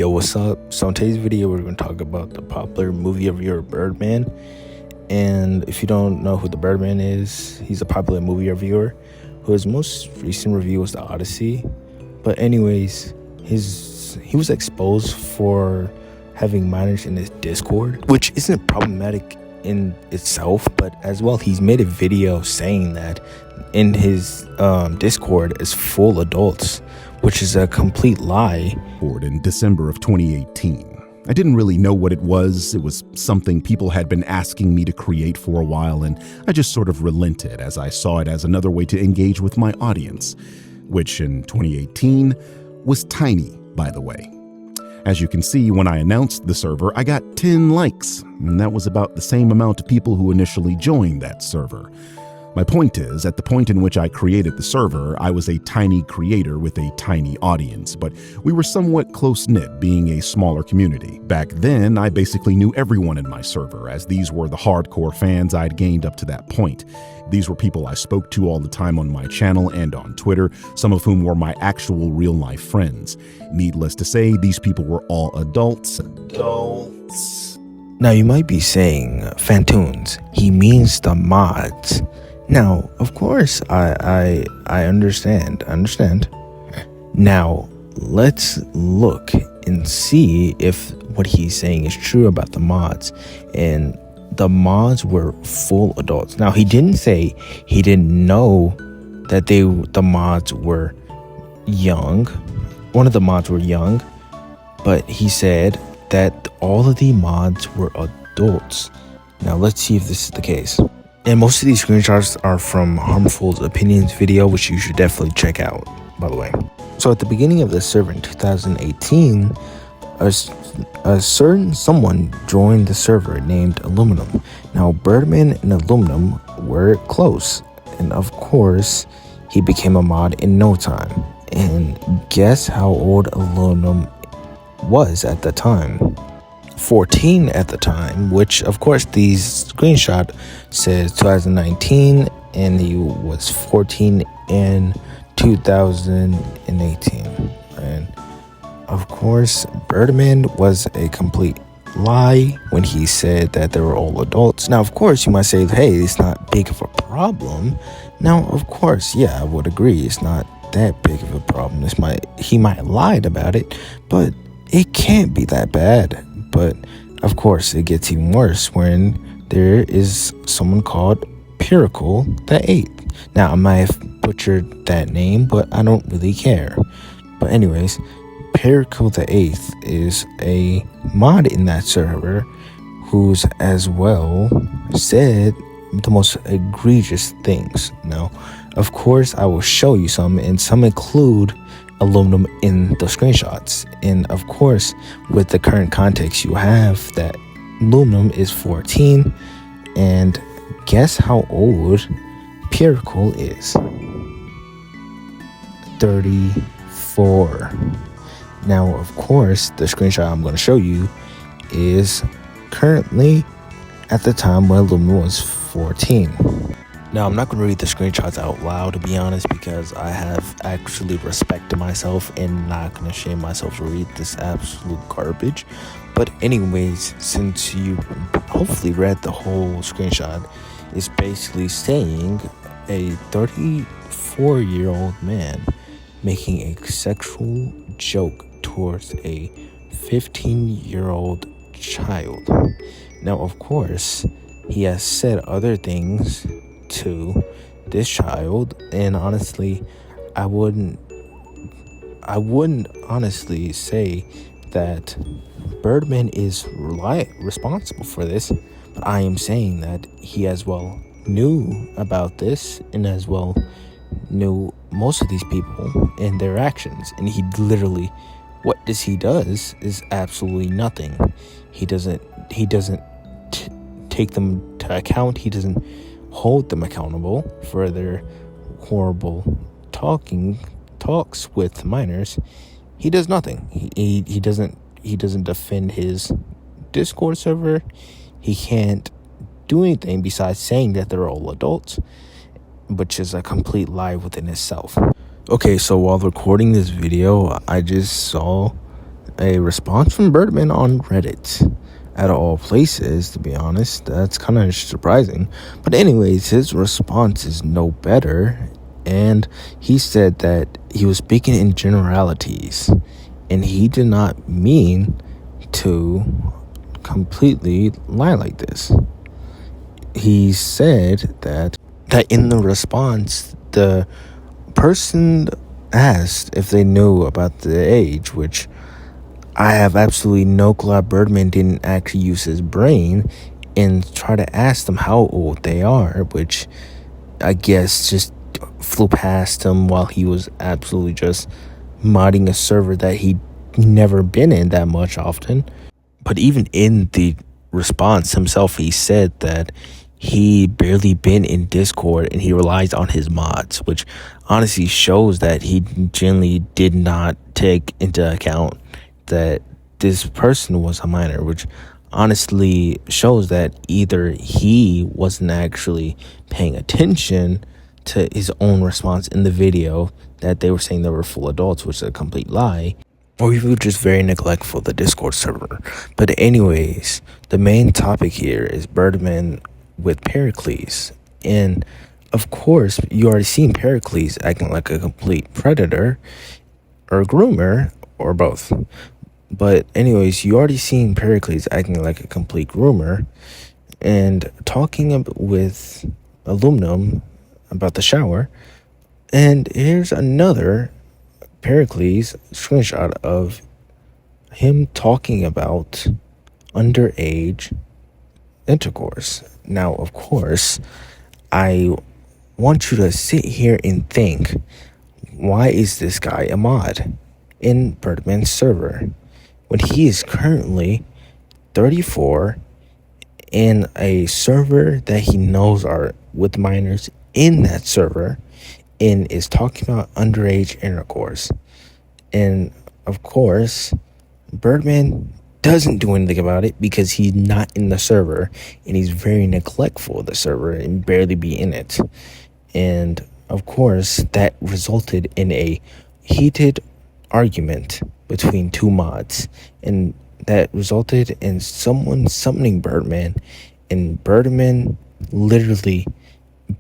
Yo, what's up? So in today's video, we're going to talk about the popular movie reviewer Birdman. And if you don't know who the Birdman is, he's a popular movie reviewer whose most recent review was The Odyssey. But anyways, he was exposed for having minors in his Discord, which isn't problematic in itself, but as well, he's made a video saying that in his Discord is full adults, which is a complete lie. In December of 2018. I didn't really know what it was. It was something people had been asking me to create for a while, and I just sort of relented as I saw it as another way to engage with my audience, which in 2018 was tiny, by the way. As you can see, when I announced the server, I got 10 likes, and that was about the same amount of people who initially joined that server. My point is, at the point in which I created the server, I was a tiny creator with a tiny audience, but we were somewhat close-knit, being a smaller community. Back then, I basically knew everyone in my server, as these were the hardcore fans I'd gained up to that point. These were people I spoke to all the time on my channel and on Twitter, some of whom were my actual real-life friends. Needless to say, these people were all adults. Now you might be saying, Fantoons, he means the mods. Now, of course, I understand. Now, let's look and see if what he's saying is true about the mods. And the mods were full adults. Now, he didn't say he didn't know that the mods were young. One of the mods were young, but he said that all of the mods were adults. Now, let's see if this is the case. And most of these screenshots are from Harmful's Opinions video, which you should definitely check out, by the way. So at the beginning of the server in 2018, a certain someone joined the server named Aluminum. Now, Birdman and Aluminum were close, and of course, he became a mod in no time. And guess how old Aluminum was at the time? 14 at the time, which of course the screenshot says 2019 and he was 14 in 2018. And of course Birdman was a complete lie when he said that they were all adults. Now of course you might say, hey, it's not big of a problem. Now of course, yeah, I would agree, it's not that big of a problem. He might lied about it, but it can't be that bad. But of course, it gets even worse when there is someone called Piracle the 8th. Now, I might have butchered that name, but I don't really care. But anyways, Piracle the 8th is a mod in that server who's as well said the most egregious things. Now, of course, I will show you some, and some include Aluminum in the screenshots. And of course, with the current context, you have that Aluminum is 14, and guess how old Piracle is? 34. Now, of course, the screenshot I'm going to show you is currently at the time when Aluminum was 14. Now, I'm not going to read the screenshots out loud, to be honest, because I have actually respected myself and not going to shame myself to read this absolute garbage. But anyways, since you hopefully read the whole screenshot, it's basically saying a 34-year-old man making a sexual joke towards a 15-year-old child. Now, of course, he has said other things to this child, and honestly, I wouldn't honestly say that Birdman is responsible for this, but I am saying that he as well knew about this and as well knew most of these people and their actions, and he literally, what he does is absolutely nothing. He doesn't take them to account. He doesn't hold them accountable for their horrible talks with minors. He does nothing. He doesn't defend his Discord server. He can't do anything besides saying that they're all adults, which is a complete lie within itself. Okay, so while recording this video, I just saw a response from Birdman on Reddit. Out of all places, to be honest, that's kind of surprising. But anyways, his response is no better, and he said that he was speaking in generalities, and he did not mean to completely lie like this. He said that in the response, the person asked if they knew about the age, which I have absolutely no clue. Birdman didn't actually use his brain and try to ask them how old they are, which I guess just flew past him while he was absolutely just modding a server that he'd never been in that much often. But even in the response himself, he said that he barely been in Discord and he relies on his mods, which honestly shows that he generally did not take into account that this person was a minor, which honestly shows that either he wasn't actually paying attention to his own response in the video that they were saying they were full adults, which is a complete lie, or he was just very neglectful of the Discord server. But anyways, the main topic here is Birdman with Pericles. And of course, you already seen Pericles acting like a complete predator or groomer or both. But anyways, you already seen Pericles acting like a complete groomer and talking with Aluminum about the shower. And here's another Pericles screenshot of him talking about underage intercourse. Now, of course, I want you to sit here and think, why is this guy a mod in Birdman's server when he is currently 34 in a server that he knows are with minors in that server and is talking about underage intercourse? And of course, Birdman doesn't do anything about it because he's not in the server and he's very neglectful of the server and barely be in it. And of course, that resulted in a heated argument between two mods, and that resulted in someone summoning Birdman and Birdman literally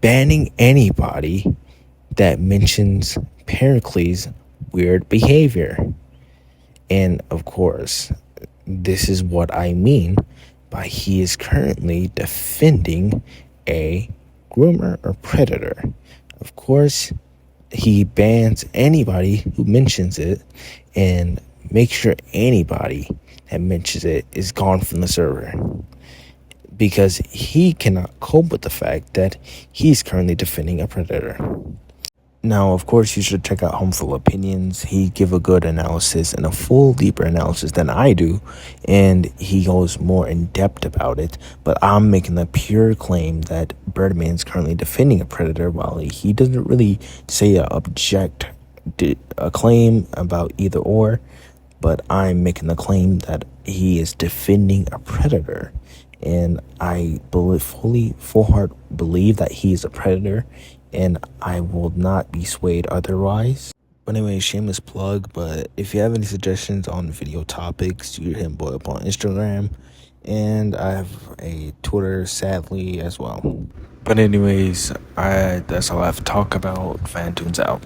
banning anybody that mentions Pericles' weird behavior. And of course, this is what I mean by he is currently defending a groomer or predator. Of course, he bans anybody who mentions it and makes sure anybody that mentions it is gone from the server, because he cannot cope with the fact that he's currently defending a predator. Now, of course, you should check out Homeful Opinions. He give a good analysis and a full, deeper analysis than I do, and he goes more in depth about it. But I'm making the pure claim that Birdman's currently defending a predator, while he doesn't really say a claim about either or. But I'm making the claim that he is defending a predator, and I full heart believe that he is a predator, and I will not be swayed otherwise. But anyway, shameless plug, but if you have any suggestions on video topics, you can hit boy up on Instagram, and I have a Twitter, sadly, as well. But anyways, that's all I have to talk about. Fantoons out.